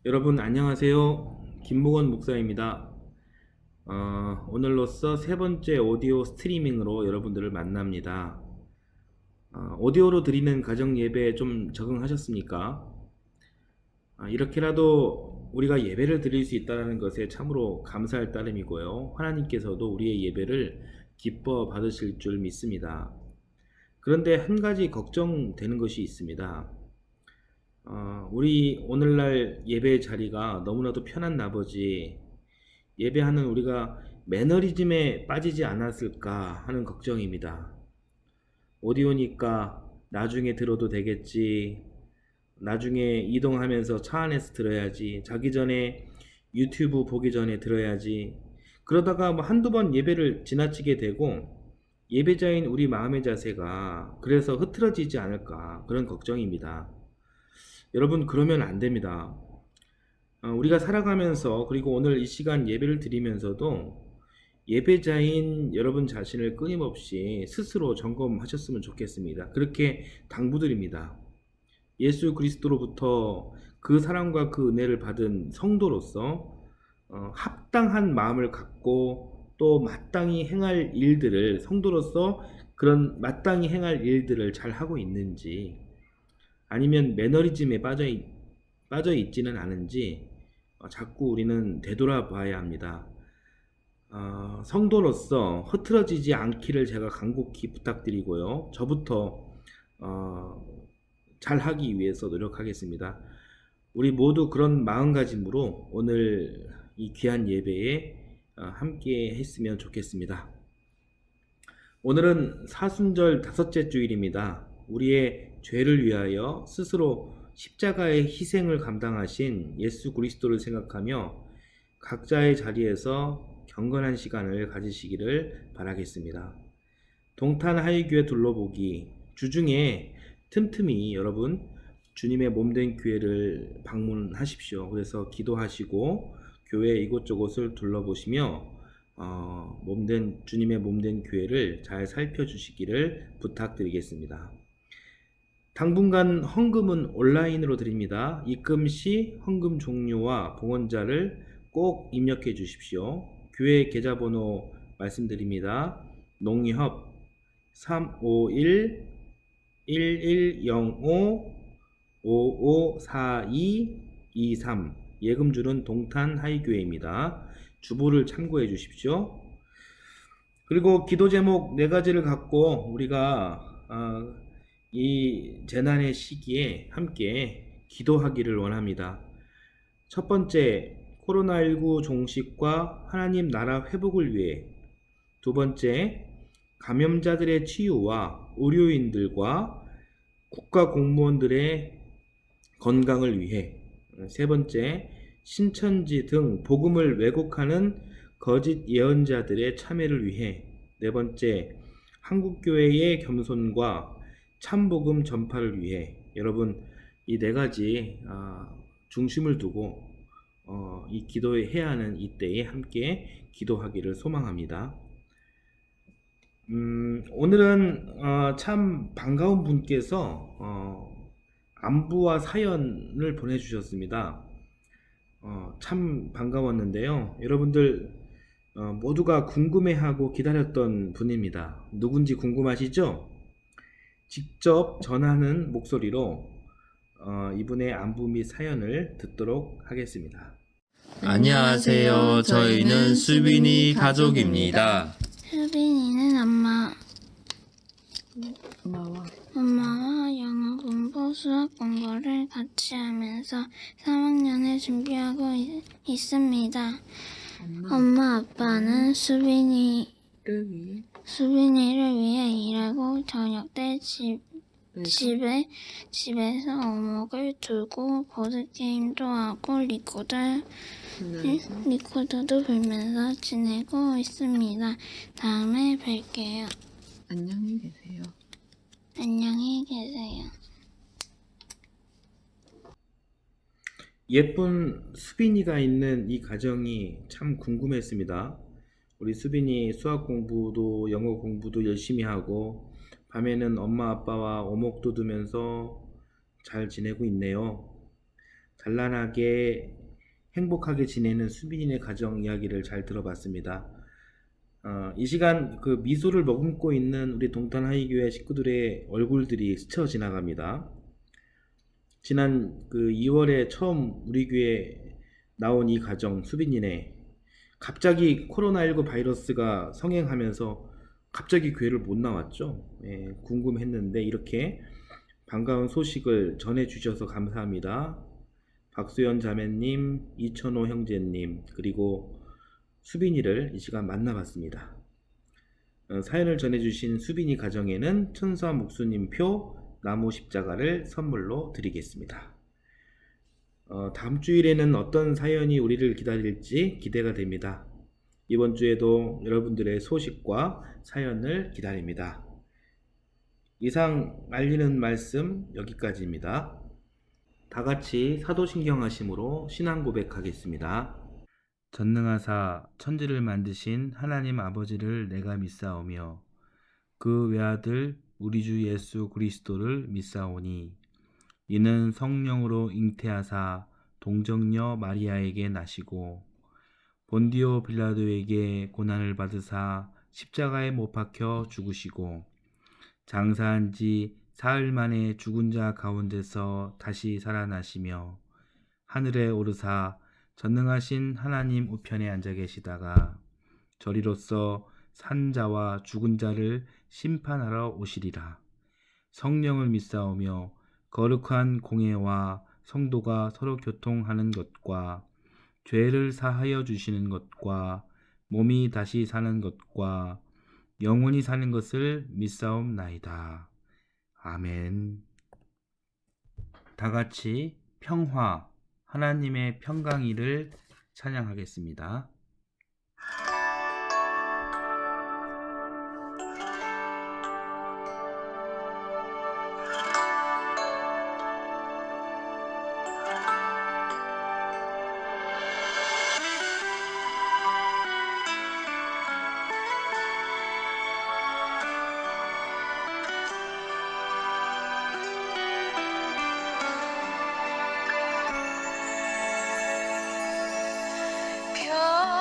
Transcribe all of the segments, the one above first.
여러분 안녕하세요. 김목원 목사입니다. 오늘로써 세 번째 오디오 스트리밍으로 여러분들을 만납니다. 오디오로 드리는 가정 예배에 좀 적응하셨습니까? 이렇게라도 우리가 예배를 드릴 수 있다는 것에 참으로 감사할 따름이고요. 하나님께서도 우리의 예배를 기뻐 받으실 줄 믿습니다. 그런데 한 가지 걱정되는 것이 있습니다. 우리 오늘날 예배 자리가 너무나도 편한 나머지 예배하는 우리가 매너리즘에 빠지지 않았을까 하는 걱정입니다. 오디오니까 나중에 들어도 되겠지. 나중에 이동하면서 차 안에서 들어야지. 자기 전에 유튜브 보기 전에 들어야지. 그러다가 뭐 한두 번 예배를 지나치게 되고 예배자인 우리 마음의 자세가 그래서 흐트러지지 않을까 그런 걱정입니다. 여러분 그러면 안 됩니다. 우리가 살아가면서 그리고 오늘 이 시간 예배를 드리면서도 예배자인 여러분 자신을 끊임없이 스스로 점검하셨으면 좋겠습니다. 그렇게 당부드립니다. 예수 그리스도로부터 그 사랑과 그 은혜를 받은 성도로서 합당한 마음을 갖고 또 마땅히 행할 일들을 성도로서 그런 마땅히 행할 일들을 잘 하고 있는지 아니면 매너리즘에 빠져 있지는 않은지 자꾸 우리는 되돌아봐야 합니다. 성도로서 흐트러지지 않기를 제가 간곡히 부탁드리고요. 저부터 잘하기 위해서 노력하겠습니다. 우리 모두 그런 마음가짐으로 오늘 이 귀한 예배에 함께 했으면 좋겠습니다. 오늘은 사순절 다섯째 주일입니다. 우리의 죄를 위하여 스스로 십자가의 희생을 감당하신 예수 그리스도를 생각하며 각자의 자리에서 경건한 시간을 가지시기를 바라겠습니다. 동탄 하이교회 둘러보기 주중에 틈틈이 여러분 주님의 몸된 교회를 방문하십시오. 그래서 기도하시고 교회 이곳저곳을 둘러보시며 주님의 몸된 교회를 잘 살펴주시기를 부탁드리겠습니다. 당분간 헌금은 온라인으로 드립니다. 입금 시 헌금 종류와 봉헌자를 꼭 입력해 주십시오. 교회 계좌번호 말씀드립니다. 농협 351-1105-5542-23 예금줄은 동탄 하이교회입니다. 주보를 참고해 주십시오. 그리고 기도 제목 네 가지를 갖고 우리가 이 재난의 시기에 함께 기도하기를 원합니다. 첫 번째, 코로나19 종식과 하나님 나라 회복을 위해. 두 번째, 감염자들의 치유와 의료인들과 국가 공무원들의 건강을 위해. 세 번째, 신천지 등 복음을 왜곡하는 거짓 예언자들의 참여를 위해. 네 번째, 한국교회의 겸손과 참복음 전파를 위해. 여러분 이 네 가지 중심을 두고 이 기도해야 하는 이때에 함께 기도하기를 소망합니다. 오늘은 참 반가운 분께서 안부와 사연을 보내주셨습니다. 참 반가웠는데요. 여러분들 모두가 궁금해하고 기다렸던 분입니다. 누군지 궁금하시죠? 직접 전하는 목소리로 이분의 안부 및 사연을 듣도록 하겠습니다. 안녕하세요. 저희는 수빈이 가족입니다. 수빈이는 엄마와 엄마와 영어 공부, 수학 공부를 같이 하면서 3학년을 준비하고 있습니다. 엄마 아빠는 수빈이를 위해 일하고 저녁 때 집에서 어묵을 두고 보드게임도 하고 리코더도 불면서 지내고 있습니다. 다음에 뵐게요. 안녕히 계세요. 안녕히 계세요. 예쁜 수빈이가 있는 이 가정이 참 궁금했습니다. 우리 수빈이 수학 공부도 영어 공부도 열심히 하고 밤에는 엄마 아빠와 오목도 두면서 잘 지내고 있네요. 잔란하게 행복하게 지내는 수빈이네 가정 이야기를 잘 들어봤습니다. 이 시간 그 미소를 머금고 있는 우리 동탄하이교회 식구들의 얼굴들이 스쳐 지나갑니다. 지난 그 2월에 처음 우리 교회에 나온 이 가정 수빈이네, 갑자기 코로나19 바이러스가 성행하면서 갑자기 교회를 못 나왔죠. 예, 궁금했는데 이렇게 반가운 소식을 전해주셔서 감사합니다. 박수연 자매님, 이천호 형제님, 그리고 수빈이를 이 시간 만나봤습니다. 사연을 전해주신 수빈이 가정에는 천사 목수님표 나무 십자가를 선물로 드리겠습니다. 다음 주일에는 어떤 사연이 우리를 기다릴지 기대가 됩니다. 이번 주에도 여러분들의 소식과 사연을 기다립니다. 이상 알리는 말씀 여기까지입니다. 다 같이 사도신경하심으로 신앙 고백하겠습니다. 전능하사 천지를 만드신 하나님 아버지를 내가 믿사오며 그 외아들 우리 주 예수 그리스도를 믿사오니 이는 성령으로 잉태하사 동정녀 마리아에게 나시고 본디오 빌라도에게 고난을 받으사 십자가에 못 박혀 죽으시고 장사한 지 사흘 만에 죽은 자 가운데서 다시 살아나시며 하늘에 오르사 전능하신 하나님 우편에 앉아 계시다가 저리로서 산 자와 죽은 자를 심판하러 오시리라. 성령을 믿사오며 거룩한 공회와 성도가 서로 교통하는 것과 죄를 사하여 주시는 것과 몸이 다시 사는 것과 영원히 사는 것을 믿사옵나이다. 아멘. 다 같이 평화, 하나님의 평강이를 찬양하겠습니다. 평화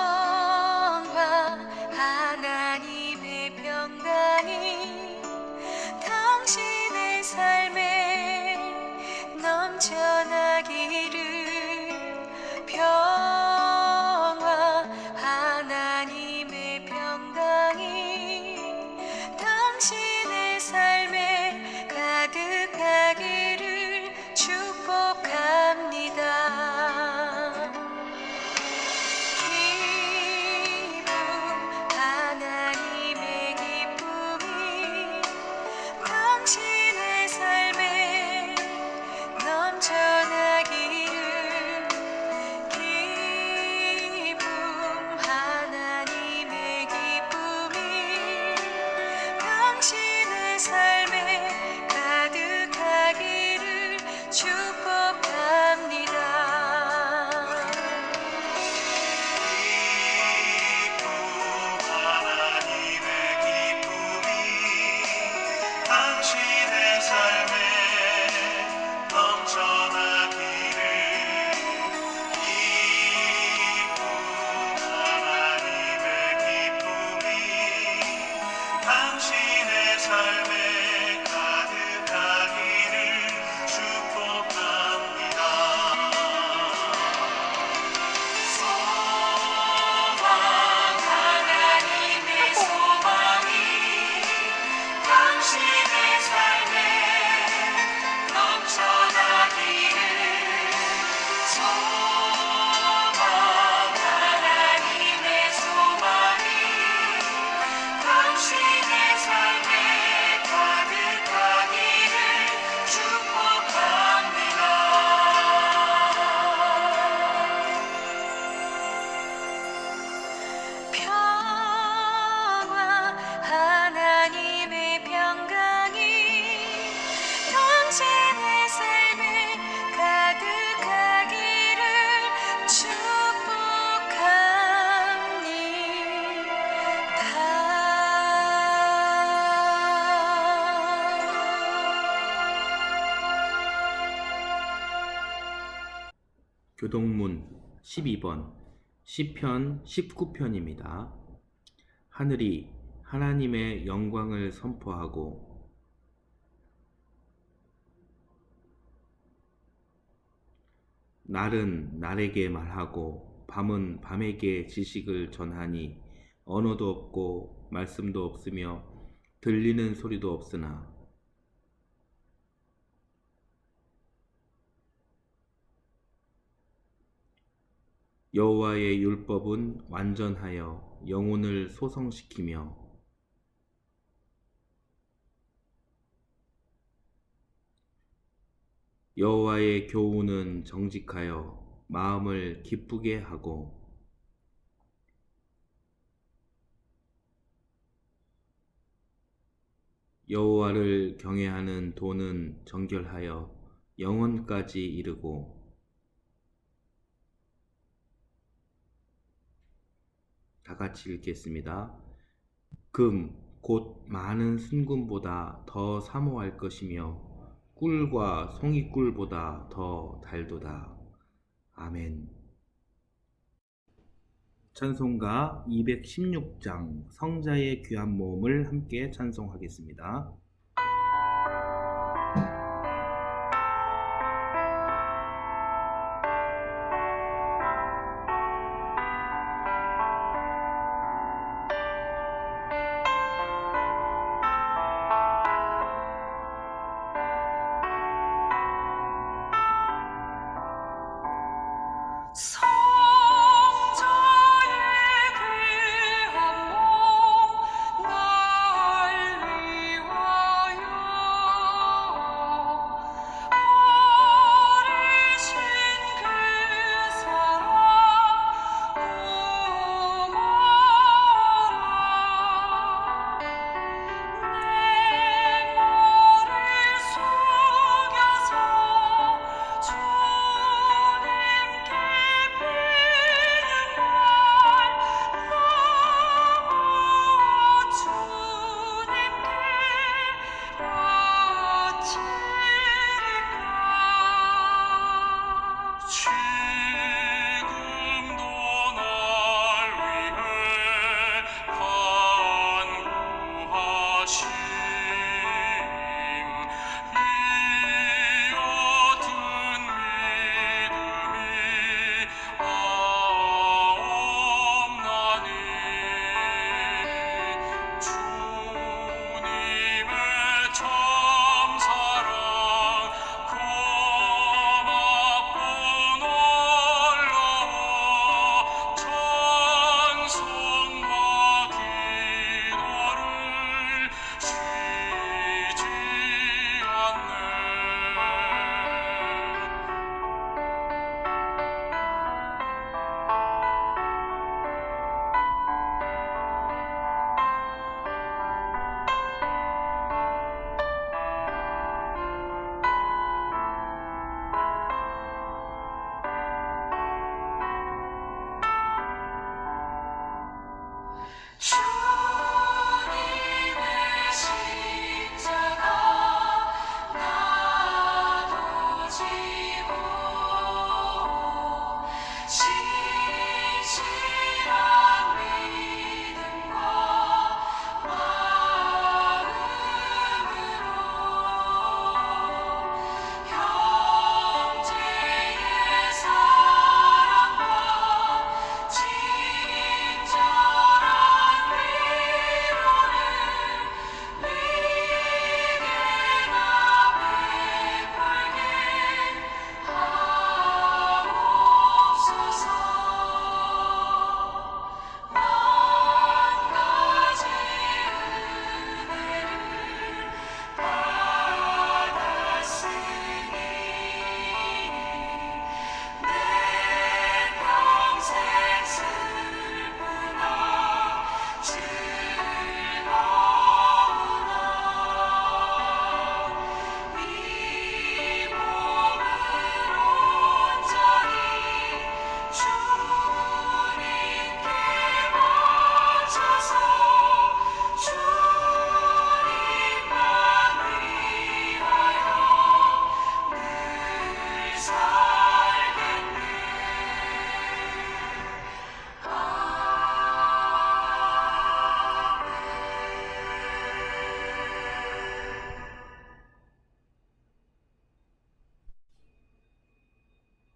교동문 12번 시편 19편입니다. 하늘이 하나님의 영광을 선포하고 날은 날에게 말하고 밤은 밤에게 지식을 전하니 언어도 없고 말씀도 없으며 들리는 소리도 없으나 여호와의 율법은 완전하여 영혼을 소성시키며 여호와의 교훈은 정직하여 마음을 기쁘게 하고 여호와를 경외하는 도는 정결하여 영혼까지 이르고 다 같이 읽겠습니다. 금 곧 많은 순금보다 더 사모할 것이며 꿀과 송이꿀보다 더 달도다. 아멘. 찬송가 216장 성자의 귀한 몸을 함께 찬송하겠습니다. 성자의 귀한 몸 날 위하여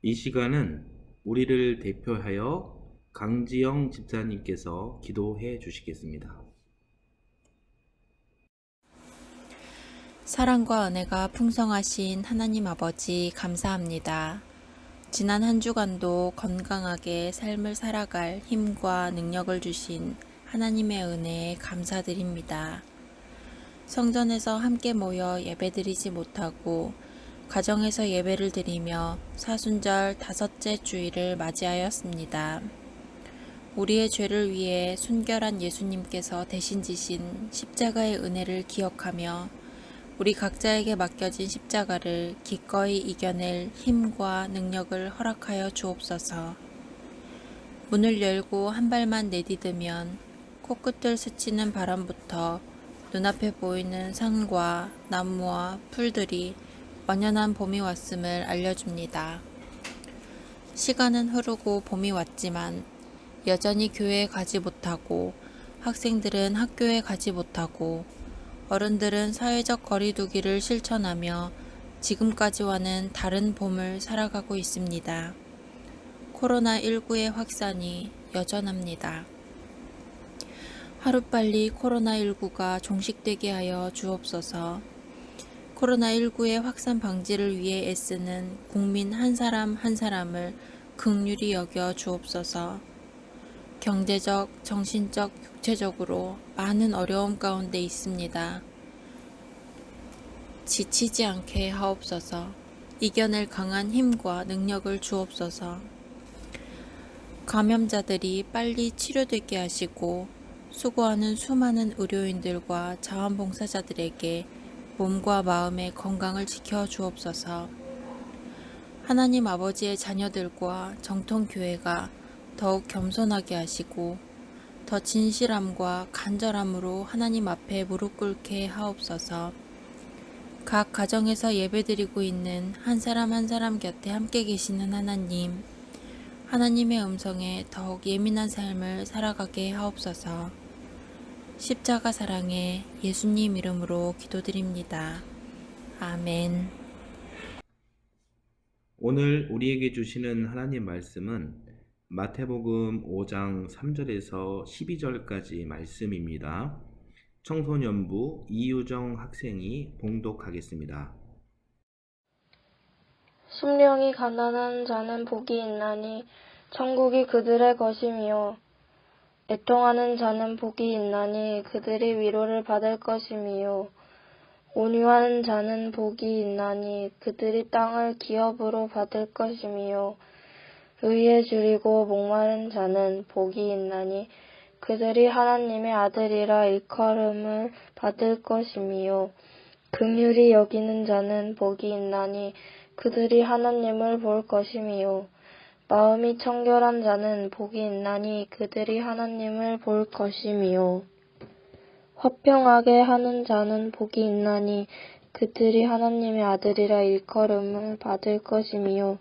이 시간은 우리를 대표하여 강지영 집사님께서 기도해 주시겠습니다. 사랑과 은혜가 풍성하신 하나님 아버지 감사합니다. 지난 한 주간도 건강하게 삶을 살아갈 힘과 능력을 주신 하나님의 은혜에 감사드립니다. 성전에서 함께 모여 예배드리지 못하고 가정에서 예배를 드리며 사순절 5째 주일을 맞이하였습니다. 우리의 죄를 위해 순결한 예수님께서 대신 지신 십자가의 은혜를 기억하며 우리 각자에게 맡겨진 십자가를 기꺼이 이겨낼 힘과 능력을 허락하여 주옵소서. 문을 열고 한 발만 내디디면 코끝을 스치는 바람부터 눈앞에 보이는 산과 나무와 풀들이 완연한 봄이 왔음을 알려줍니다. 시간은 흐르고 봄이 왔지만 여전히 교회에 가지 못하고 학생들은 학교에 가지 못하고 어른들은 사회적 거리두기를 실천하며 지금까지와는 다른 봄을 살아가고 있습니다. 코로나19의 확산이 여전합니다. 하루빨리 코로나19가 종식되게 하여 주옵소서. 코로나19의 확산 방지를 위해 애쓰는 국민 한 사람 한 사람을 긍휼히 여겨 주옵소서. 경제적, 정신적, 육체적으로 많은 어려움 가운데 있습니다. 지치지 않게 하옵소서. 이겨낼 강한 힘과 능력을 주옵소서. 감염자들이 빨리 치료되게 하시고 수고하는 수많은 의료인들과 자원봉사자들에게 몸과 마음의 건강을 지켜 주옵소서. 하나님 아버지의 자녀들과 정통교회가 더욱 겸손하게 하시고 더 진실함과 간절함으로 하나님 앞에 무릎 꿇게 하옵소서. 각 가정에서 예배드리고 있는 한 사람 한 사람 곁에 함께 계시는 하나님, 하나님의 음성에 더욱 예민한 삶을 살아가게 하옵소서. 십자가 사랑의 예수님 이름으로 기도드립니다. 아멘. 오늘 우리에게 주시는 하나님 말씀은 마태복음 5장 3절에서 12절까지 말씀입니다. 청소년부 이유정 학생이 봉독하겠습니다. 심령이 가난한 자는 복이 있나니 천국이 그들의 것이며 애통하는 자는 복이 있나니 그들이 위로를 받을 것이며 온유한 자는 복이 있나니 그들이 땅을 기업으로 받을 것이며 의에 줄이고 목마른 자는 복이 있나니 그들이 하나님의 아들이라 일컬음을 받을 것이며 긍휼히 여기는 자는 복이 있나니 그들이 하나님을 볼 것이며 마음이 청결한 자는 복이 있나니 그들이 하나님을 볼 것이며 화평하게 하는 자는 복이 있나니 그들이 하나님의 아들이라 일컬음을 받을 것이며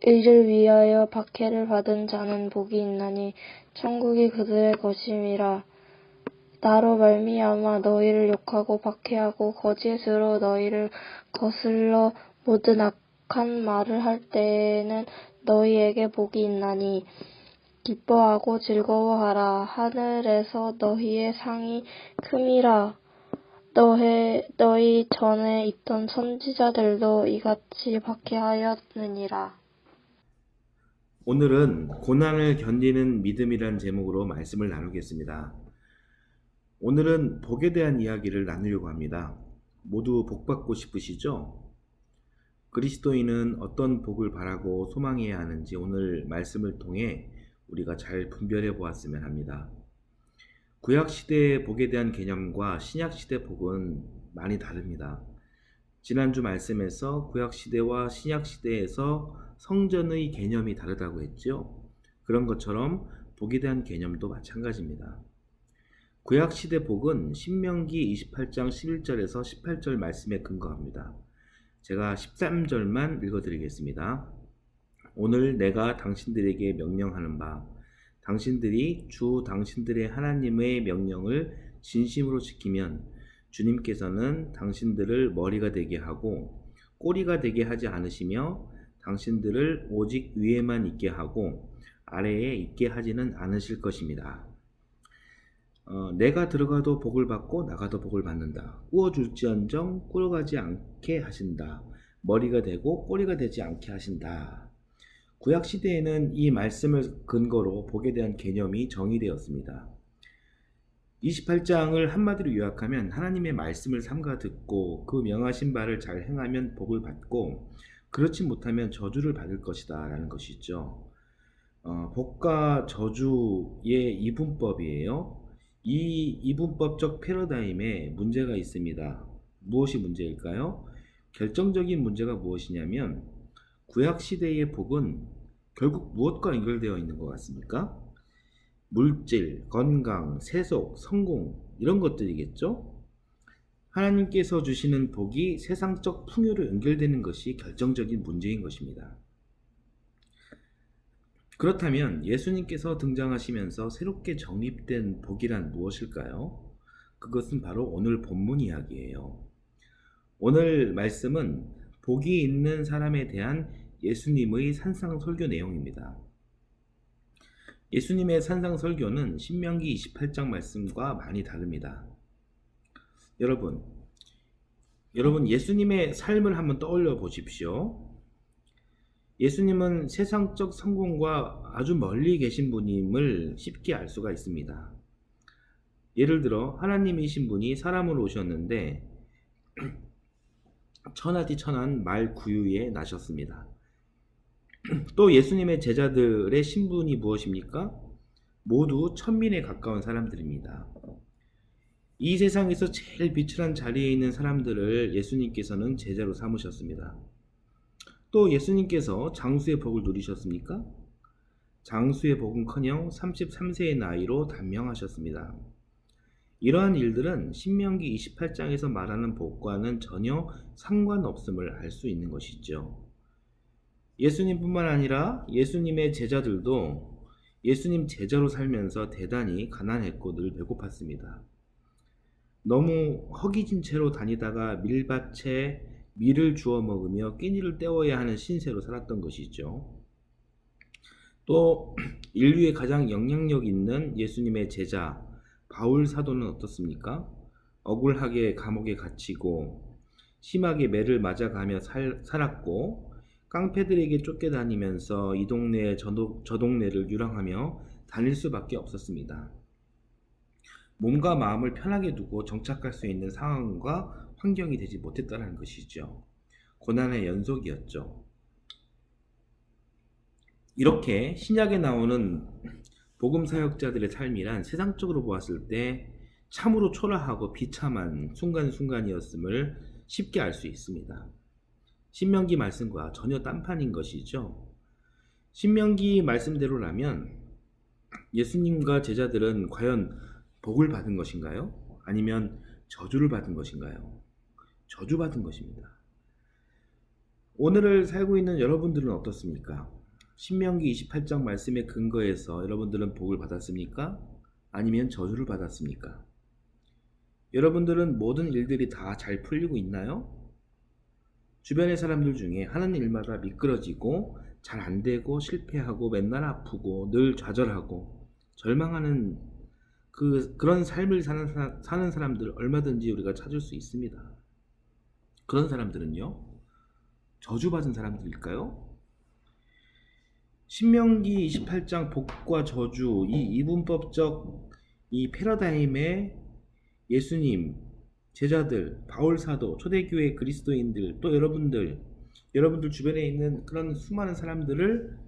이를 위하여 박해를 받은 자는 복이 있나니 천국이 그들의 것임이라. 나로 말미암아 너희를 욕하고 박해하고 거짓으로 너희를 거슬러 모든 악한 말을 할 때에는 너희에게 복이 있나니 기뻐하고 즐거워하라. 하늘에서 너희의 상이 큼이라. 너희 전에 있던 선지자들도 이같이 박해하였느니라. 오늘은 고난을 견디는 믿음이란 제목으로 말씀을 나누겠습니다. 오늘은 복에 대한 이야기를 나누려고 합니다. 모두 복 받고 싶으시죠? 그리스도인은 어떤 복을 바라고 소망해야 하는지 오늘 말씀을 통해 우리가 잘 분별해 보았으면 합니다. 구약시대의 복에 대한 개념과 신약시대 복은 많이 다릅니다. 지난주 말씀에서 구약시대와 신약시대에서 성전의 개념이 다르다고 했죠. 그런 것처럼 복에 대한 개념도 마찬가지입니다. 구약시대 복은 신명기 28장 11절에서 18절 말씀에 근거합니다. 제가 13절만 읽어드리겠습니다. 오늘 내가 당신들에게 명령하는 바 당신들이 주 당신들의 하나님의 명령을 진심으로 지키면 주님께서는 당신들을 머리가 되게 하고 꼬리가 되게 하지 않으시며 당신들을 오직 위에만 있게 하고 아래에 있게 하지는 않으실 것입니다. 내가 들어가도 복을 받고 나가도 복을 받는다. 꾸어줄지언정 꾸려가지 않게 하신다. 머리가 되고 꼬리가 되지 않게 하신다. 구약시대에는 이 말씀을 근거로 복에 대한 개념이 정의되었습니다. 28장을 한마디로 요약하면 하나님의 말씀을 삼가 듣고 그 명하신 바를 잘 행하면 복을 받고 그렇지 못하면 저주를 받을 것이다 라는 것이죠. 복과 저주의 이분법이에요. 이 이분법적 패러다임에 문제가 있습니다. 무엇이 문제일까요? 결정적인 문제가 무엇이냐면 구약시대의 복은 결국 무엇과 연결되어 있는 것 같습니까? 물질, 건강, 세속, 성공 이런 것들이겠죠? 하나님께서 주시는 복이 세상적 풍요로 연결되는 것이 결정적인 문제인 것입니다. 그렇다면 예수님께서 등장하시면서 새롭게 정립된 복이란 무엇일까요? 그것은 바로 오늘 본문 이야기예요. 오늘 말씀은 복이 있는 사람에 대한 예수님의 산상설교 내용입니다. 예수님의 산상설교는 신명기 28장 말씀과 많이 다릅니다. 여러분 예수님의 삶을 한번 떠올려 보십시오. 예수님은 세상적 성공과 아주 멀리 계신 분임을 쉽게 알 수가 있습니다. 예를 들어 하나님이신 분이 사람으로 오셨는데 천하디천한 말 구유에 나셨습니다. 또 예수님의 제자들의 신분이 무엇입니까? 모두 천민에 가까운 사람들입니다. 이 세상에서 제일 비출한 자리에 있는 사람들을 예수님께서는 제자로 삼으셨습니다. 또 예수님께서 장수의 복을 누리셨습니까? 장수의 복은커녕 33세의 나이로 단명하셨습니다. 이러한 일들은 신명기 28장에서 말하는 복과는 전혀 상관없음을 알 수 있는 것이죠. 예수님뿐만 아니라 예수님의 제자들도 예수님 제자로 살면서 대단히 가난했고 늘 배고팠습니다. 너무 허기진 채로 다니다가 밀밭에 밀을 주워 먹으며 끼니를 때워야 하는 신세로 살았던 것이죠. 또 인류의 가장 영향력 있는 예수님의 제자 바울 사도는 어떻습니까? 억울하게 감옥에 갇히고 심하게 매를 맞아가며 살았고 깡패들에게 쫓겨다니면서 이 동네 저 동네를 유랑하며 다닐 수밖에 없었습니다. 몸과 마음을 편하게 두고 정착할 수 있는 상황과 환경이 되지 못했다는 것이죠. 고난의 연속이었죠. 이렇게 신약에 나오는 복음 사역자들의 삶이란 세상적으로 보았을 때 참으로 초라하고 비참한 순간순간이었음을 쉽게 알 수 있습니다. 신명기 말씀과 전혀 딴판인 것이죠. 신명기 말씀대로라면 예수님과 제자들은 과연 복을 받은 것인가요? 아니면 저주를 받은 것인가요? 저주받은 것입니다. 오늘을 살고 있는 여러분들은 어떻습니까? 신명기 28장 말씀에 근거해서 여러분들은 복을 받았습니까? 아니면 저주를 받았습니까? 여러분들은 모든 일들이 다 잘 풀리고 있나요? 주변의 사람들 중에 하는 일마다 미끄러지고 잘 안 되고 실패하고 맨날 아프고 늘 좌절하고 절망하는 그런 삶을 사는 사람들 얼마든지 우리가 찾을 수 있습니다. 그런 사람들은요, 저주받은 사람들일까요? 신명기 28장 복과 저주, 이 이분법적 이 패러다임에 예수님, 제자들, 바울 사도, 초대교회 그리스도인들, 또 여러분들 주변에 있는 그런 수많은 사람들을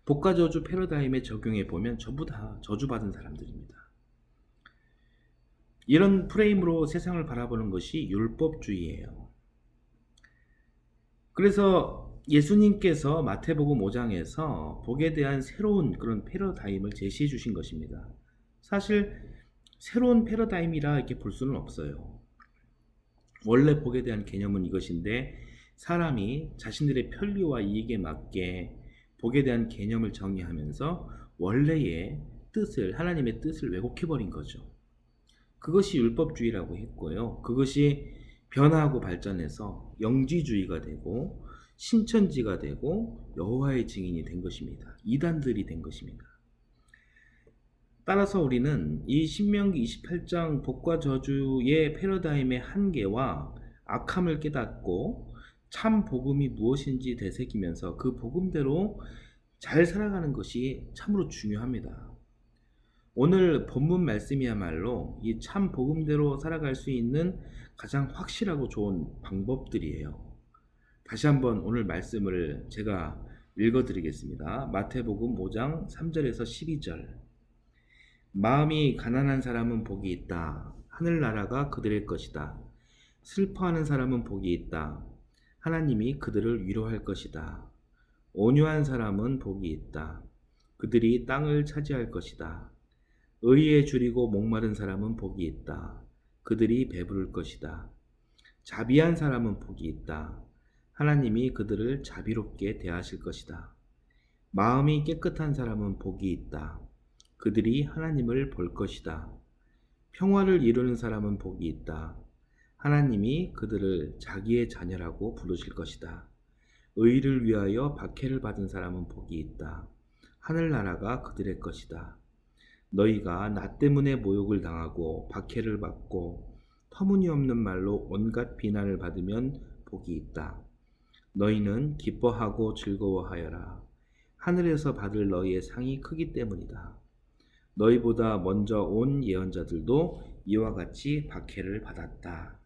복과 저주 패러다임에 적용해 보면 전부 다 저주받은 사람들입니다. 이런 프레임으로 세상을 바라보는 것이 율법주의예요. 그래서 예수님께서 마태복음 5장에서 복에 대한 새로운 그런 패러다임을 제시해 주신 것입니다. 사실 새로운 패러다임이라 이렇게 볼 수는 없어요. 원래 복에 대한 개념은 이것인데 사람이 자신들의 편리와 이익에 맞게 복에 대한 개념을 정의하면서 원래의 뜻을, 하나님의 뜻을 왜곡해버린 거죠. 그것이 율법주의라고 했고요. 그것이 변화하고 발전해서 영지주의가 되고 신천지가 되고 여호와의 증인이 된 것입니다. 이단들이 된 것입니다. 따라서 우리는 이 신명기 28장 복과 저주의 패러다임의 한계와 악함을 깨닫고 참 복음이 무엇인지 되새기면서 그 복음대로 잘 살아가는 것이 참으로 중요합니다. 오늘 본문 말씀이야말로 이 참 복음대로 살아갈 수 있는 가장 확실하고 좋은 방법들이에요. 다시 한번 오늘 말씀을 제가 읽어드리겠습니다. 마태복음 5장 3절에서 12절. 마음이 가난한 사람은 복이 있다. 하늘나라가 그들의 것이다. 슬퍼하는 사람은 복이 있다. 하나님이 그들을 위로할 것이다. 온유한 사람은 복이 있다. 그들이 땅을 차지할 것이다. 의에 줄이고 목마른 사람은 복이 있다. 그들이 배부를 것이다. 자비한 사람은 복이 있다. 하나님이 그들을 자비롭게 대하실 것이다. 마음이 깨끗한 사람은 복이 있다. 그들이 하나님을 볼 것이다. 평화를 이루는 사람은 복이 있다. 하나님이 그들을 자기의 자녀라고 부르실 것이다. 의를 위하여 박해를 받은 사람은 복이 있다. 하늘나라가 그들의 것이다. 너희가 나 때문에 모욕을 당하고 박해를 받고 터무니없는 말로 온갖 비난을 받으면 복이 있다. 너희는 기뻐하고 즐거워하여라. 하늘에서 받을 너희의 상이 크기 때문이다. 너희보다 먼저 온 예언자들도 이와 같이 박해를 받았다.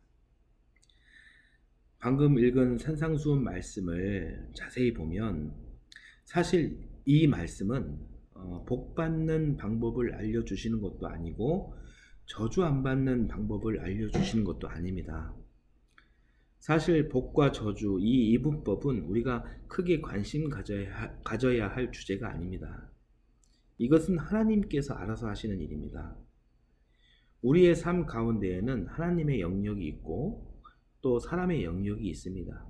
방금 읽은 산상수훈 말씀을 자세히 보면 사실 이 말씀은 복 받는 방법을 알려주시는 것도 아니고 저주 안 받는 방법을 알려주시는 것도 아닙니다. 사실 복과 저주 이 이분법은 우리가 크게 관심 가져야 할 주제가 아닙니다. 이것은 하나님께서 알아서 하시는 일입니다. 우리의 삶 가운데에는 하나님의 영역이 있고 또 사람의 영역이 있습니다.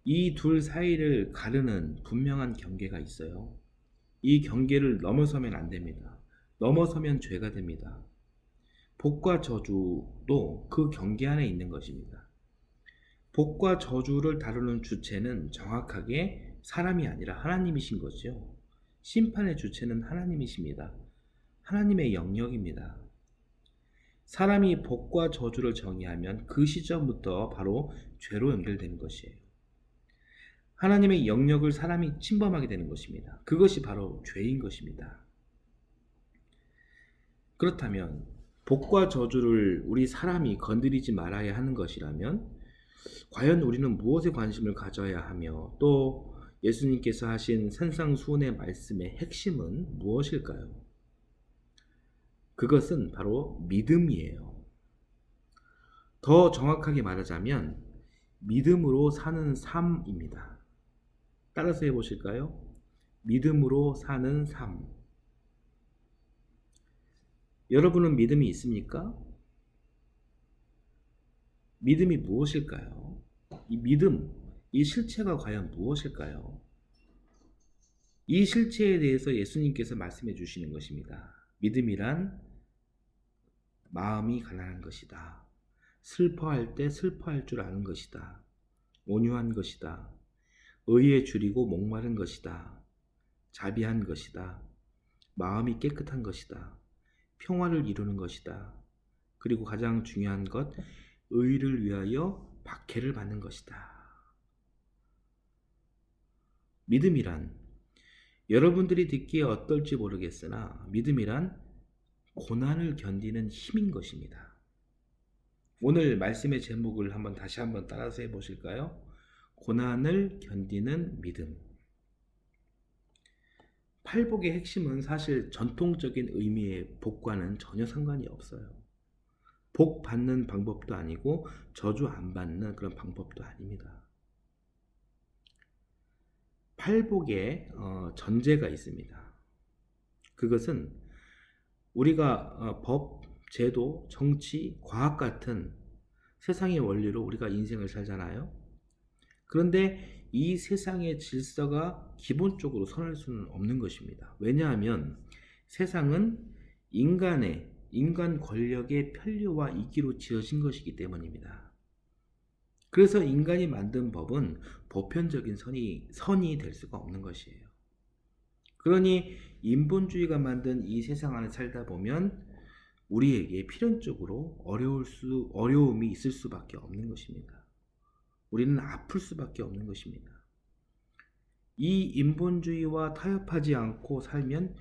이 둘 사이를 가르는 분명한 경계가 있어요. 이 경계를 넘어서면 안 됩니다. 넘어서면 죄가 됩니다. 복과 저주도 그 경계 안에 있는 것입니다. 복과 저주를 다루는 주체는 정확하게 사람이 아니라 하나님이신 거죠. 심판의 주체는 하나님이십니다. 하나님의 영역입니다. 사람이 복과 저주를 정의하면 그 시점부터 바로 죄로 연결되는 것이에요. 하나님의 영역을 사람이 침범하게 되는 것입니다. 그것이 바로 죄인 것입니다. 그렇다면 복과 저주를 우리 사람이 건드리지 말아야 하는 것이라면 과연 우리는 무엇에 관심을 가져야 하며 또 예수님께서 하신 산상수훈의 말씀의 핵심은 무엇일까요? 그것은 바로 믿음이에요. 더 정확하게 말하자면 믿음으로 사는 삶입니다. 따라서 해보실까요? 믿음으로 사는 삶. 여러분은 믿음이 있습니까? 믿음이 무엇일까요? 이 믿음, 이 실체가 과연 무엇일까요? 이 실체에 대해서 예수님께서 말씀해 주시는 것입니다. 믿음이란 마음이 가난한 것이다. 슬퍼할 때 슬퍼할 줄 아는 것이다. 온유한 것이다. 의에 줄이고 목마른 것이다. 자비한 것이다. 마음이 깨끗한 것이다. 평화를 이루는 것이다. 그리고 가장 중요한 것, 의를 위하여 박해를 받는 것이다. 믿음이란 여러분들이 듣기에 어떨지 모르겠으나 믿음이란 고난을 견디는 힘인 것입니다. 오늘 말씀의 제목을 다시 한번 따라서 해보실까요? 고난을 견디는 믿음. 팔복의 핵심은 사실 전통적인 의미의 복과는 전혀 상관이 없어요. 복 받는 방법도 아니고 저주 안 받는 그런 방법도 아닙니다. 팔복의 전제가 있습니다. 그것은 우리가 법, 제도, 정치, 과학 같은 세상의 원리로 우리가 인생을 살잖아요. 그런데 이 세상의 질서가 기본적으로 선할 수는 없는 것입니다. 왜냐하면 세상은 인간 권력의 편리와 이기로 지어진 것이기 때문입니다. 그래서 인간이 만든 법은 보편적인 선이 될 수가 없는 것이에요. 그러니 인본주의가 만든 이 세상 안에 살다 보면 우리에게 필연적으로 어려움이 있을 수밖에 없는 것입니다. 우리는 아플 수밖에 없는 것입니다. 이 인본주의와 타협하지 않고 살면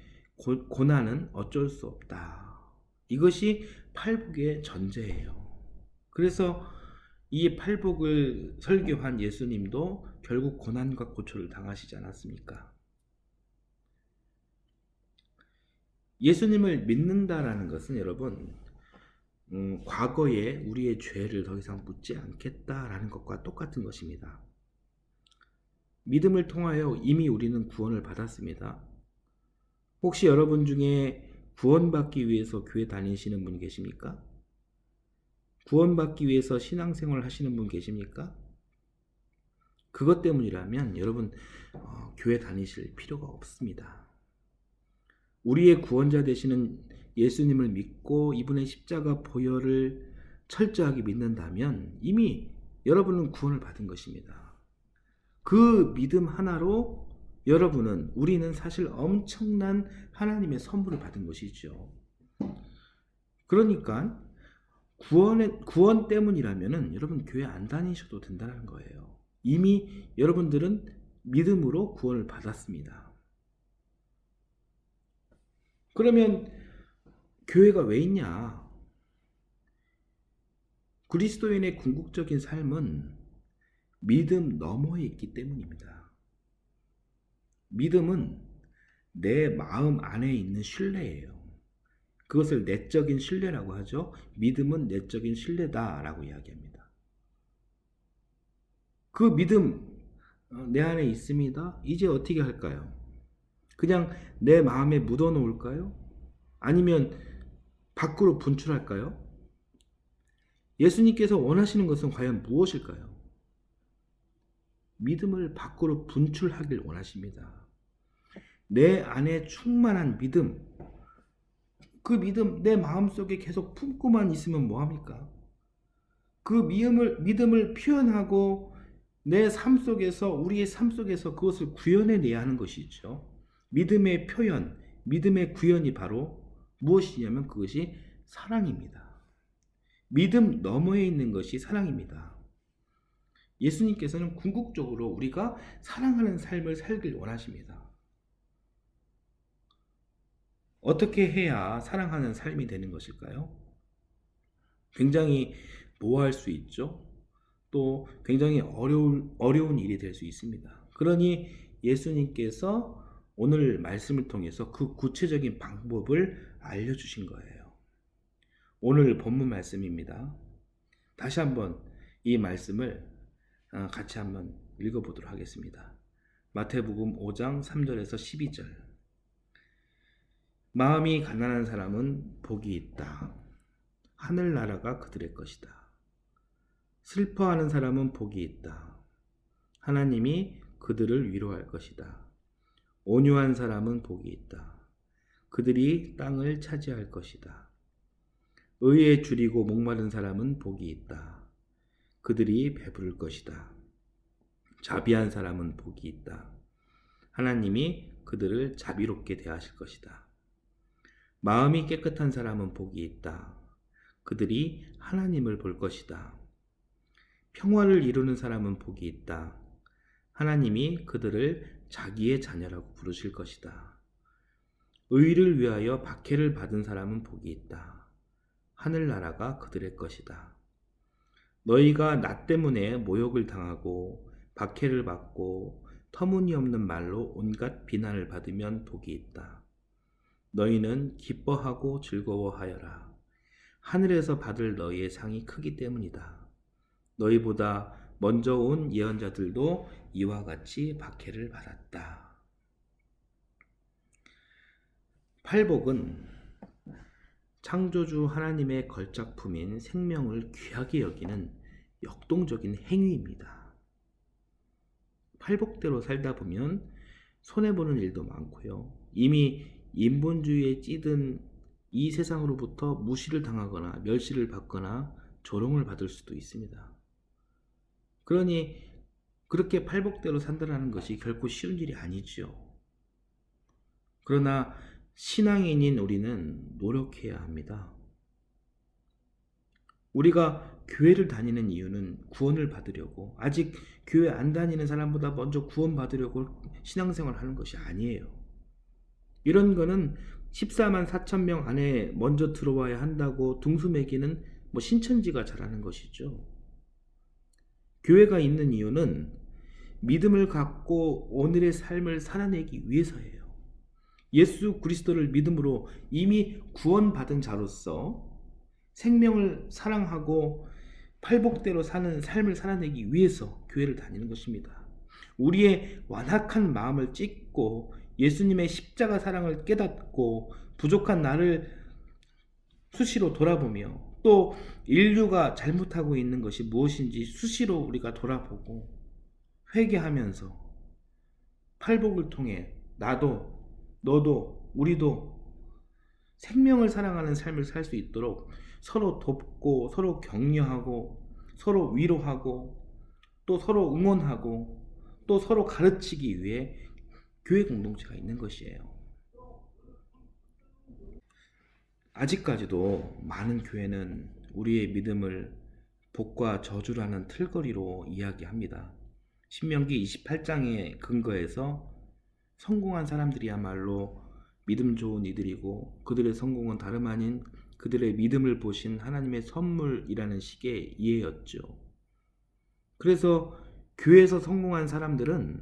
고난은 어쩔 수 없다. 이것이 팔복의 전제예요. 그래서 이 팔복을 설교한 예수님도 결국 고난과 고초를 당하시지 않았습니까? 예수님을 믿는다라는 것은 여러분 과거에 우리의 죄를 더 이상 묻지 않겠다라는 것과 똑같은 것입니다. 믿음을 통하여 이미 우리는 구원을 받았습니다. 혹시 여러분 중에 구원받기 위해서 교회 다니시는 분 계십니까? 구원받기 위해서 신앙생활 하시는 분 계십니까? 그것 때문이라면 여러분 교회 다니실 필요가 없습니다. 우리의 구원자 되시는 예수님을 믿고 이분의 십자가 보혈을 철저하게 믿는다면 이미 여러분은 구원을 받은 것입니다. 그 믿음 하나로 우리는 사실 엄청난 하나님의 선물을 받은 것이죠. 그러니까 구원 때문이라면 여러분 교회 안 다니셔도 된다는 거예요. 이미 여러분들은 믿음으로 구원을 받았습니다. 그러면 교회가 왜 있냐? 그리스도인의 궁극적인 삶은 믿음 너머에 있기 때문입니다. 믿음은 내 마음 안에 있는 신뢰예요. 그것을 내적인 신뢰라고 하죠. 믿음은 내적인 신뢰다라고 이야기합니다. 그 믿음 내 안에 있습니다. 이제 어떻게 할까요? 그냥 내 마음에 묻어 놓을까요? 아니면 밖으로 분출할까요? 예수님께서 원하시는 것은 과연 무엇일까요? 믿음을 밖으로 분출하길 원하십니다. 내 안에 충만한 믿음, 그 믿음 내 마음속에 계속 품고만 있으면 뭐합니까? 그 믿음을 표현하고 내 삶 속에서, 우리의 삶 속에서 그것을 구현해내야 하는 것이죠. 믿음의 표현, 믿음의 구현이 바로 무엇이냐면 그것이 사랑입니다. 믿음 너머에 있는 것이 사랑입니다. 예수님께서는 궁극적으로 우리가 사랑하는 삶을 살길 원하십니다. 어떻게 해야 사랑하는 삶이 되는 것일까요? 굉장히 모호할 수 있죠. 또 굉장히 어려운 일이 될 수 있습니다. 그러니 예수님께서 오늘 말씀을 통해서 그 구체적인 방법을 알려주신 거예요. 오늘 본문 말씀입니다. 다시 한번 이 말씀을 같이 한번 읽어보도록 하겠습니다. 마태복음 5장 3절에서 12절. 마음이 가난한 사람은 복이 있다. 하늘나라가 그들의 것이다. 슬퍼하는 사람은 복이 있다. 하나님이 그들을 위로할 것이다. 온유한 사람은 복이 있다. 그들이 땅을 차지할 것이다. 의에 줄이고 목마른 사람은 복이 있다. 그들이 배부를 것이다. 자비한 사람은 복이 있다. 하나님이 그들을 자비롭게 대하실 것이다. 마음이 깨끗한 사람은 복이 있다. 그들이 하나님을 볼 것이다. 평화를 이루는 사람은 복이 있다. 하나님이 그들을 자기의 자녀라고 부르실 것이다. 의를 위하여 박해를 받은 사람은 복이 있다. 하늘나라가 그들의 것이다. 너희가 나 때문에 모욕을 당하고 박해를 받고 터무니없는 말로 온갖 비난을 받으면 복이 있다. 너희는 기뻐하고 즐거워하여라. 하늘에서 받을 너희의 상이 크기 때문이다. 너희보다 먼저 온 예언자들도 이와 같이 박해를 받았다. 팔복은 창조주 하나님의 걸작품인 생명을 귀하게 여기는 역동적인 행위입니다. 팔복대로 살다 보면 손해보는 일도 많고요. 이미 인본주의에 찌든 이 세상으로부터 무시를 당하거나 멸시를 받거나 조롱을 받을 수도 있습니다. 그러니 그렇게 팔복대로 산다는 것이 결코 쉬운 일이 아니죠. 그러나 신앙인인 우리는 노력해야 합니다. 우리가 교회를 다니는 이유는 구원을 받으려고, 아직 교회 안 다니는 사람보다 먼저 구원 받으려고 신앙생활 하는 것이 아니에요. 이런 거는 14만 4천 명 안에 먼저 들어와야 한다고 등수 매기는 신천지가 잘하는 것이죠. 교회가 있는 이유는 믿음을 갖고 오늘의 삶을 살아내기 위해서예요. 예수 그리스도를 믿음으로 이미 구원받은 자로서 생명을 사랑하고 팔복대로 사는 삶을 살아내기 위해서 교회를 다니는 것입니다. 우리의 완악한 마음을 찢고 예수님의 십자가 사랑을 깨닫고 부족한 나를 수시로 돌아보며, 또 인류가 잘못하고 있는 것이 무엇인지 수시로 우리가 돌아보고 회개하면서 팔복을 통해 나도, 너도, 우리도 생명을 사랑하는 삶을 살 수 있도록 서로 돕고, 서로 격려하고, 서로 위로하고, 또 서로 응원하고, 또 서로 가르치기 위해 교회 공동체가 있는 것이에요. 아직까지도 많은 교회는 우리의 믿음을 복과 저주라는 틀거리로 이야기합니다. 신명기 28장에 근거해서 성공한 사람들이야말로 믿음 좋은 이들이고, 그들의 성공은 다름 아닌 그들의 믿음을 보신 하나님의 선물이라는 식의 이해였죠. 그래서 교회에서 성공한 사람들은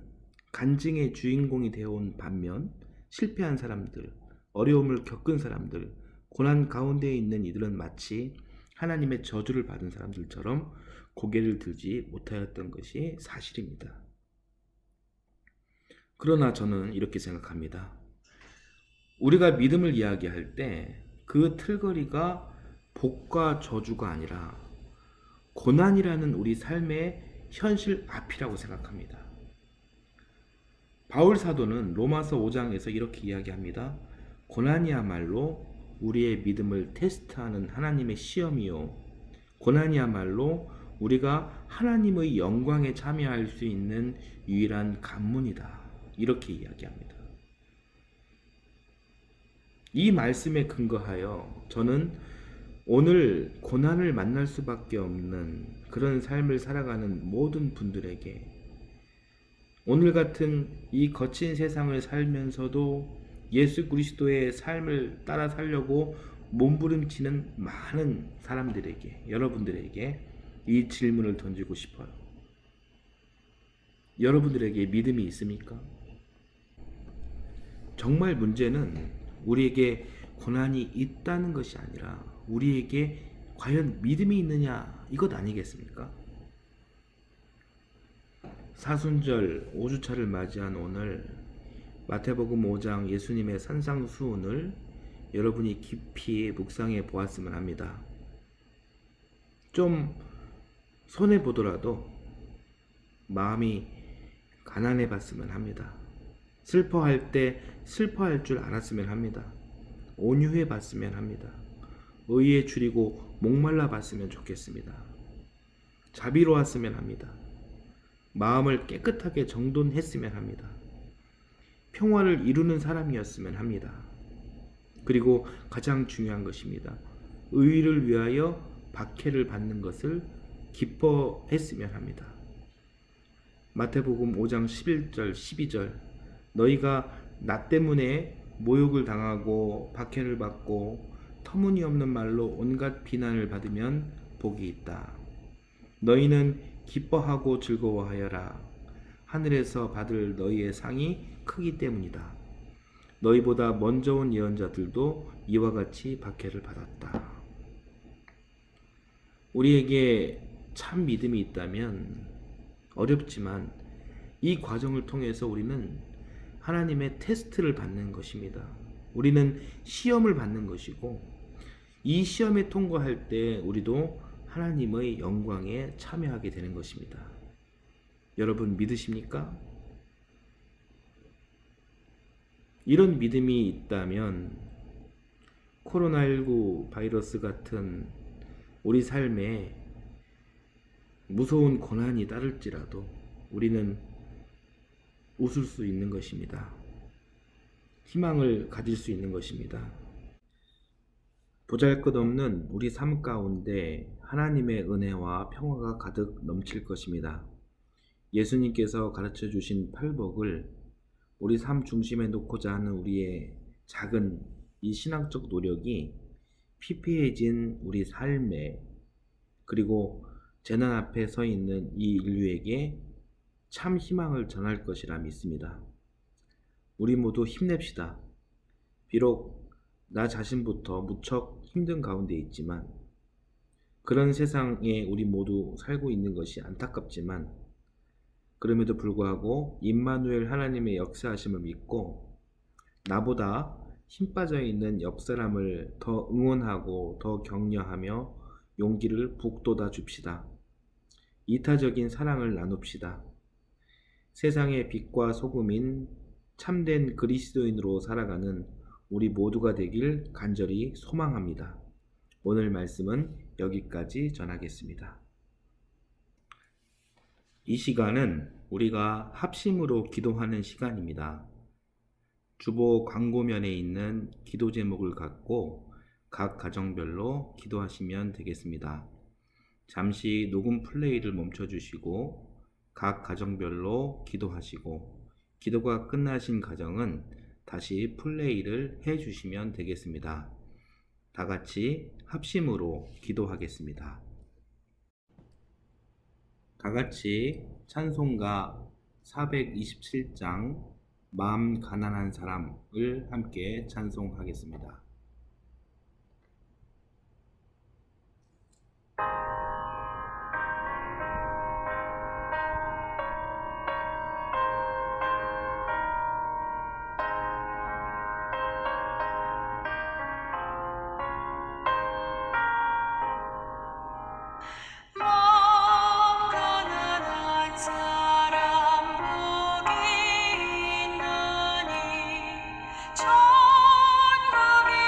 간증의 주인공이 되어온 반면, 실패한 사람들, 어려움을 겪은 사람들, 고난 가운데 있는 이들은 마치 하나님의 저주를 받은 사람들처럼 고개를 들지 못하였던 것이 사실입니다. 그러나 저는 이렇게 생각합니다. 우리가 믿음을 이야기할 때 그 틀거리가 복과 저주가 아니라 고난이라는 우리 삶의 현실 앞이라고 생각합니다. 바울 사도는 로마서 5장에서 이렇게 이야기합니다. 고난이야말로 우리의 믿음을 테스트하는 하나님의 시험이요, 고난이야말로 우리가 하나님의 영광에 참여할 수 있는 유일한 관문이다. 이렇게 이야기합니다. 이 말씀에 근거하여 저는 오늘 고난을 만날 수밖에 없는 그런 삶을 살아가는 모든 분들에게, 오늘 같은 이 거친 세상을 살면서도 예수 그리스도의 삶을 따라 살려고 몸부림치는 많은 사람들에게, 여러분들에게 이 질문을 던지고 싶어요. 여러분들에게 믿음이 있습니까? 정말 문제는 우리에게 고난이 있다는 것이 아니라 우리에게 과연 믿음이 있느냐, 이것 아니겠습니까? 사순절 5주차를 맞이한 오늘 마태복음 5장 예수님의 산상수훈을 여러분이 깊이 묵상해 보았으면 합니다. 좀 손해보더라도 마음이 가난해 봤으면 합니다. 슬퍼할 때 슬퍼할 줄 알았으면 합니다. 온유해 봤으면 합니다. 의에 줄이고 목말라 봤으면 좋겠습니다. 자비로웠으면 합니다. 마음을 깨끗하게 정돈했으면 합니다. 평화를 이루는 사람이었으면 합니다. 그리고 가장 중요한 것입니다. 의를 위하여 박해를 받는 것을 기뻐했으면 합니다. 마태복음 5장 11절 12절 너희가 나 때문에 모욕을 당하고 박해를 받고 터무니없는 말로 온갖 비난을 받으면 복이 있다. 너희는 기뻐하고 즐거워하여라. 하늘에서 받을 너희의 상이 크기 때문이다. 너희보다 먼저 온 예언자들도 이와 같이 박해를 받았다. 우리에게 참 믿음이 있다면 어렵지만 이 과정을 통해서 우리는 하나님의 테스트를 받는 것입니다. 우리는 시험을 받는 것이고, 이 시험에 통과할 때 우리도 하나님의 영광에 참여하게 되는 것입니다. 여러분 믿으십니까? 이런 믿음이 있다면 코로나19 바이러스 같은 우리 삶에 무서운 고난이 따를지라도 우리는 웃을 수 있는 것입니다. 희망을 가질 수 있는 것입니다. 보잘것없는 우리 삶 가운데 하나님의 은혜와 평화가 가득 넘칠 것입니다. 예수님께서 가르쳐 주신 팔복을 우리 삶 중심에 놓고자 하는 우리의 작은 이 신앙적 노력이 피폐해진 우리 삶에, 그리고 재난 앞에 서 있는 이 인류에게 참 희망을 전할 것이라 믿습니다. 우리 모두 힘냅시다. 비록 나 자신부터 무척 힘든 가운데 있지만, 그런 세상에 우리 모두 살고 있는 것이 안타깝지만, 그럼에도 불구하고 임마누엘 하나님의 역사하심을 믿고 나보다 힘 빠져 있는 옆 사람을 더 응원하고 더 격려하며 용기를 북돋아 줍시다. 이타적인 사랑을 나눕시다. 세상의 빛과 소금인 참된 그리스도인으로 살아가는 우리 모두가 되길 간절히 소망합니다. 오늘 말씀은 여기까지 전하겠습니다. 이 시간은 우리가 합심으로 기도하는 시간입니다. 주보 광고면에 있는 기도 제목을 갖고 각 가정별로 기도하시면 되겠습니다. 잠시 녹음 플레이를 멈춰주시고 각 가정별로 기도하시고, 기도가 끝나신 가정은 다시 플레이를 해주시면 되겠습니다. 다 같이 합심으로 기도하겠습니다. 다 같이 찬송가 427장 마음 가난한 사람을 함께 찬송하겠습니다. 천국이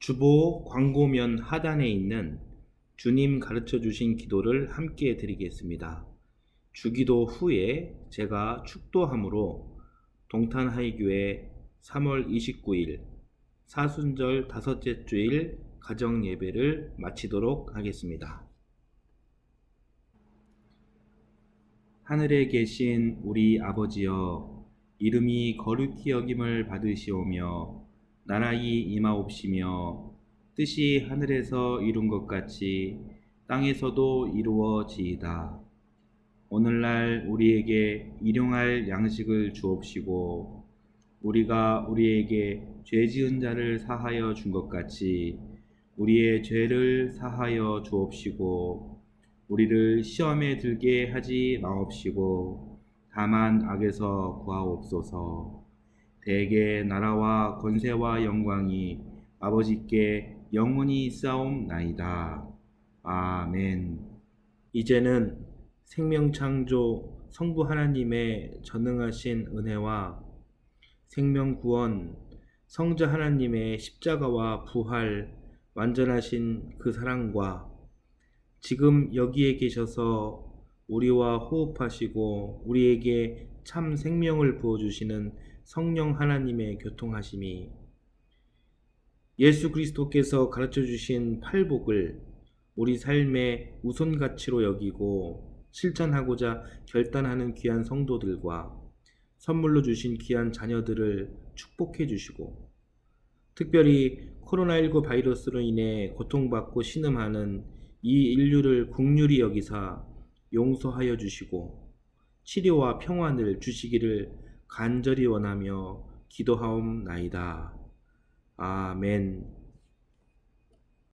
주보 광고면 하단에 있는 주님 가르쳐 주신 기도를 함께 드리겠습니다. 주기도 후에 제가 축도함으로 동탄하이교회 3월 29일 사순절 다섯째 주일 가정 예배를 마치도록 하겠습니다. 하늘에 계신 우리 아버지여, 이름이 거룩히 여김을 받으시오며 나라의 임하옵시며 뜻이 하늘에서 이룬 것 같이 땅에서도 이루어지이다. 오늘날 우리에게 일용할 양식을 주옵시고 우리가 우리에게 죄 지은 자를 사하여 준 것 같이 우리의 죄를 사하여 주옵시고 우리를 시험에 들게 하지 마옵시고 다만 악에서 구하옵소서. 대개 나라와 권세와 영광이 아버지께 영원히 있사옵나이다. 아멘. 이제는 생명창조 성부 하나님의 전능하신 은혜와 생명구원 성자 하나님의 십자가와 부활 완전하신 그 사랑과 지금 여기에 계셔서 우리와 호흡하시고 우리에게 참 생명을 부어주시는 성령 하나님의 교통하심이 예수 그리스도께서 가르쳐 주신 팔복을 우리 삶의 우선 가치로 여기고 실천하고자 결단하는 귀한 성도들과 선물로 주신 귀한 자녀들을 축복해 주시고 특별히 코로나19 바이러스로 인해 고통받고 신음하는 이 인류를 긍휼히 여기사 용서하여 주시고 치료와 평안을 주시기를 간절히 원하며 기도하옵나이다. 아멘.